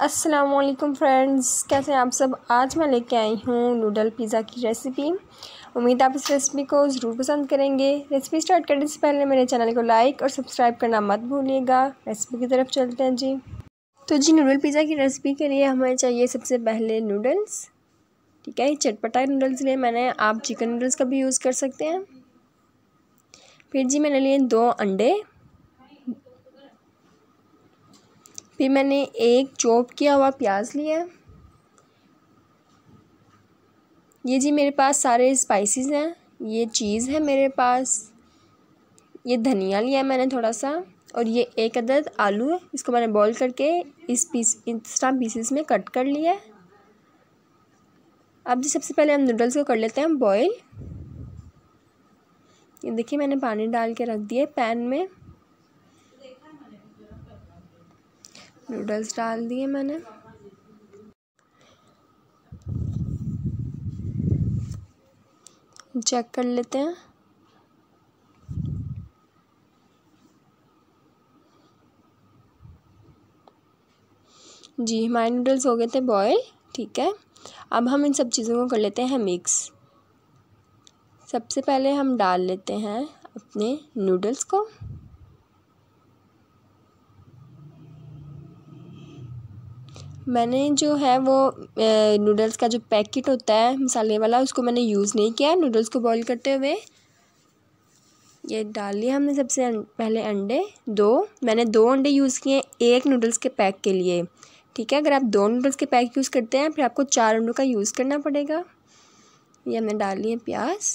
अस्सलाम वालेकुम फ्रेंड्स, कैसे हैं आप सब। आज मैं लेके आई हूँ नूडल पिज़्ज़ा की रेसिपी। उम्मीद आप इस रेसिपी को ज़रूर पसंद करेंगे। रेसिपी स्टार्ट करने से पहले मेरे चैनल को लाइक और सब्सक्राइब करना मत भूलिएगा। रेसिपी की तरफ चलते हैं जी। तो जी नूडल पिज़्ज़ा की रेसिपी के लिए हमें चाहिए सबसे पहले नूडल्स। ठीक है, चटपटा नूडल्स लिए मैंने, आप चिकन नूडल्स का भी यूज़ कर सकते हैं। फिर जी मैंने लिए 2 अंडे। फिर मैंने एक चॉप किया हुआ प्याज लिया। ये जी मेरे पास सारे स्पाइसेस हैं। ये चीज़ है मेरे पास। ये धनिया लिया है मैंने थोड़ा सा, और ये एक अदद आलू है। इसको मैंने बॉईल करके इस तरह पीसेस में कट कर लिया है। अब जी सबसे पहले हम नूडल्स को कर लेते हैं बॉईल। ये देखिए मैंने पानी डाल के रख दिया पैन में। नूडल्स डाल दिए मैंने। चेक कर लेते हैं। जी हमारे नूडल्स हो गए थे बॉईल। ठीक है, अब हम इन सब चीज़ों को कर लेते हैं मिक्स। सबसे पहले हम डाल लेते हैं अपने नूडल्स को। मैंने जो है वो नूडल्स का जो पैकेट होता है मसाले वाला, उसको मैंने यूज़ नहीं किया नूडल्स को बॉईल करते हुए। ये डाल लिया हमने सबसे पहले अंडे। मैंने 2 अंडे यूज़ किए एक नूडल्स के पैक के लिए। ठीक है, अगर आप 2 नूडल्स के पैक यूज़ करते हैं फिर आपको 4 अंडों का यूज़ करना पड़ेगा। ये हमने डाल लिए प्याज।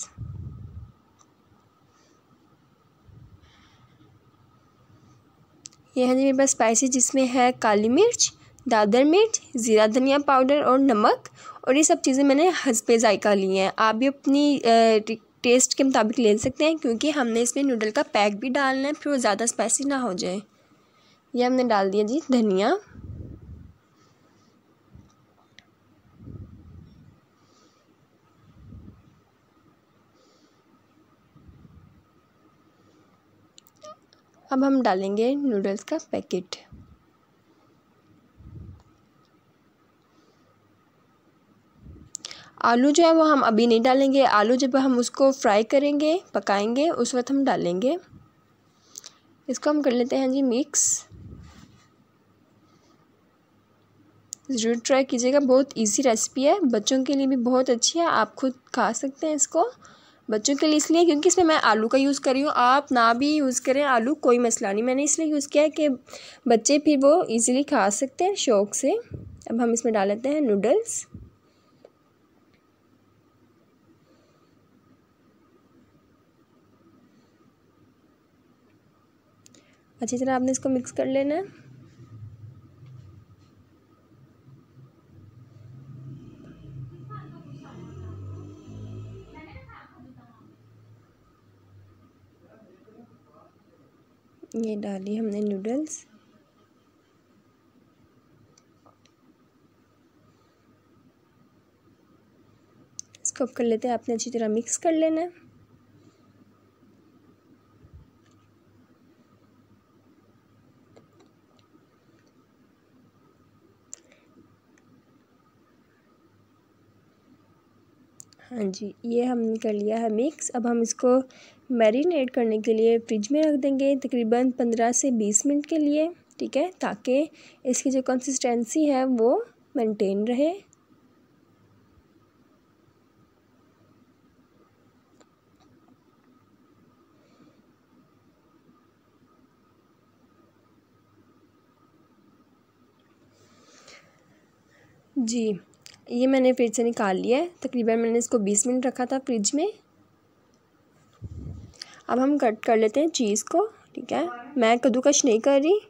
ये है जी मेरे पास स्पाइसी, जिसमें है काली मिर्च, दादर मिर्च, ज़ीरा धनिया पाउडर और नमक। और ये सब चीज़ें मैंने हस्बे ज़ायक़ा ली हैं। आप भी अपनी टेस्ट के मुताबिक ले सकते हैं, क्योंकि हमने इसमें नूडल का पैक भी डालना है, फिर वो ज़्यादा स्पाइसी ना हो जाए। ये हमने डाल दिया जी धनिया। अब हम डालेंगे नूडल्स का पैकेट। आलू जो है वो हम अभी नहीं डालेंगे। आलू जब हम उसको फ्राई करेंगे, पकाएंगे, उस वक्त हम डालेंगे। इसको हम कर लेते हैं जी मिक्स। ज़रूर ट्राई कीजिएगा, बहुत इजी रेसिपी है, बच्चों के लिए भी बहुत अच्छी है। आप खुद खा सकते हैं इसको। बच्चों के लिए इसलिए क्योंकि इसमें मैं आलू का यूज़ कर रही हूँ। आप ना भी यूज़ करें आलू, कोई मसला नहीं। मैंने इसलिए यूज़ किया है कि बच्चे फिर वो इजीली खा सकते हैं शौक़ से। अब हम इसमें डाल लेते हैं नूडल्स। अच्छी तरह आपने इसको मिक्स कर लेना है। ये डाली हमने नूडल्स। इसको अब कर लेते हैं, आपने अच्छी तरह मिक्स कर लेना है। हाँ जी, ये हमने कर लिया है मिक्स। अब हम इसको मैरिनेट करने के लिए फ्रिज में रख देंगे तकरीबन 15 से 20 मिनट के लिए। ठीक है, ताकि इसकी जो कंसिस्टेंसी है वो मेंटेन रहे। जी ये मैंने फ्रिज से निकाल लिया है। तकरीबन मैंने इसको 20 मिनट रखा था फ्रिज में। अब हम कट कर लेते हैं चीज़ को। ठीक है, मैं कद्दूकश नहीं कर रही,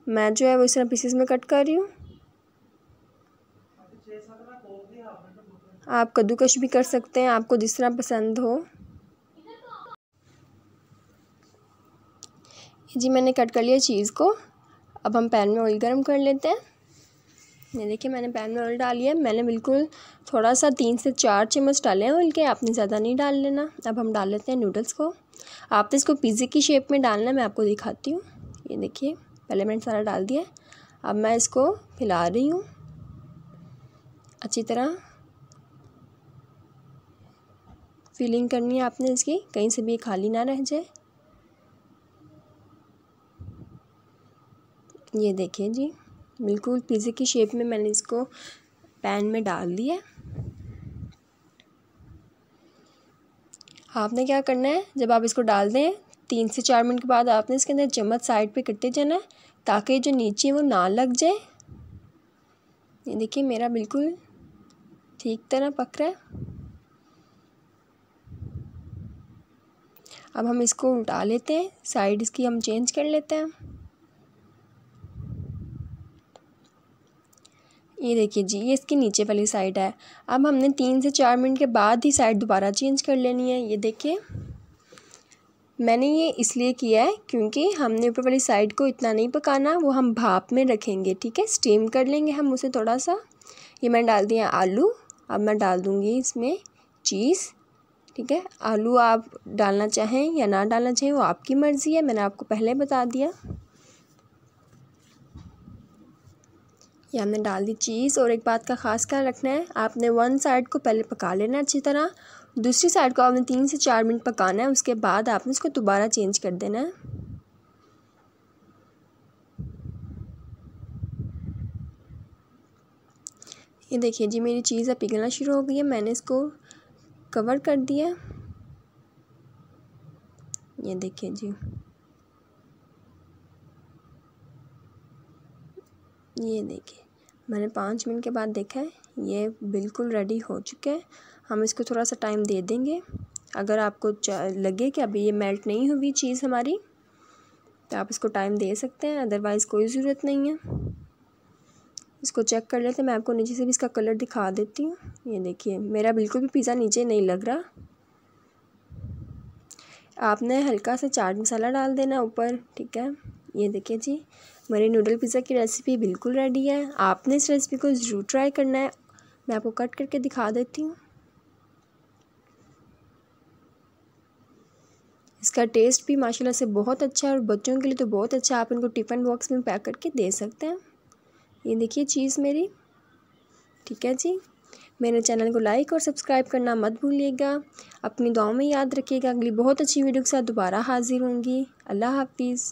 मैं जो है वो इस तरह पीसेस में कट कर रही हूँ। आप कद्दूकश भी कर सकते हैं, आपको जिस तरह पसंद हो। जी मैंने कट कर लिया चीज़ को। अब हम पैन में ऑयल गरम कर लेते हैं। ये देखिए मैंने पैन में ऑयल डाल लिया। मैंने बिल्कुल थोड़ा सा 3 से 4 चम्मच डाले हैं ऑयल के, आपने ज़्यादा नहीं डाल लेना। अब हम डाल लेते हैं नूडल्स को। आपने इसको पिज़्ज़े की शेप में डालना है, मैं आपको दिखाती हूँ। ये देखिए पहले मैंने सारा डाल दिया। अब मैं इसको फैला रही हूँ अच्छी तरह। फिलिंग करनी है आपने इसकी, कहीं से भी खाली ना रह जाए। ये देखिए जी, बिल्कुल पिज़्ज़े की शेप में मैंने इसको पैन में डाल दिया। आपने क्या करना है, जब आप इसको डाल दें 3 से 4 मिनट के बाद आपने इसके अंदर चम्मच साइड पे करते जाना है ताकि जो नीचे वो ना लग जाए। ये देखिए मेरा बिल्कुल ठीक तरह पक रहा है। अब हम इसको उल्टा लेते हैं, साइड इसकी हम चेंज कर लेते हैं। ये देखिए जी, ये इसकी नीचे वाली साइड है। अब हमने 3 से 4 मिनट के बाद ही साइड दोबारा चेंज कर लेनी है। ये देखिए मैंने ये इसलिए किया है क्योंकि हमने ऊपर वाली साइड को इतना नहीं पकाना, वो हम भाप में रखेंगे, ठीक है, स्टीम कर लेंगे हम उसे थोड़ा सा। ये मैंने डाल दिया आलू। अब मैं डाल दूँगी इसमें चीज़, ठीक है। आलू आप डालना चाहें या ना डालना चाहें वो आपकी मर्ज़ी है, मैंने आपको पहले बता दिया। ये हमने डाल दी चीज़। और एक बात का ख़ास ख्याल रखना है, आपने 1 साइड को पहले पका लेना है अच्छी तरह, दूसरी साइड को आपने 3 से 4 मिनट पकाना है, उसके बाद आपने इसको दोबारा चेंज कर देना है। ये देखिए जी मेरी चीज़ अब पिघलना शुरू हो गई है, मैंने इसको कवर कर दिया। ये देखिए जी, ये देखिए मैंने 5 मिनट के बाद देखा है, ये बिल्कुल रेडी हो चुका है। हम इसको थोड़ा सा टाइम दे देंगे। अगर आपको लगे कि अभी ये मेल्ट नहीं हुई चीज़ हमारी, तो आप इसको टाइम दे सकते हैं, अदरवाइज़ कोई ज़रूरत नहीं है। इसको चेक कर लेते हैं, मैं आपको नीचे से भी इसका कलर दिखा देती हूँ। ये देखिए मेरा बिल्कुल भी पिज़्ज़ा नीचे नहीं लग रहा। आपने हल्का सा चाट मसाला डाल देना ऊपर, ठीक है। ये देखिए जी मेरी नूडल पिज़्ज़ा की रेसिपी बिल्कुल रेडी है। आपने इस रेसिपी को ज़रूर ट्राई करना है। मैं आपको कट करके दिखा देती हूँ। इसका टेस्ट भी माशाल्लाह से बहुत अच्छा है और बच्चों के लिए तो बहुत अच्छा है, आप इनको टिफ़िन बॉक्स में पैक करके दे सकते हैं। ये देखिए चीज़ मेरी, ठीक है जी। मेरे चैनल को लाइक और सब्सक्राइब करना मत भूलिएगा। अपनी दुआओं में याद रखिएगा। अगली बहुत अच्छी वीडियो के साथ दोबारा हाज़िर होंगी। अल्लाह हाफिज़।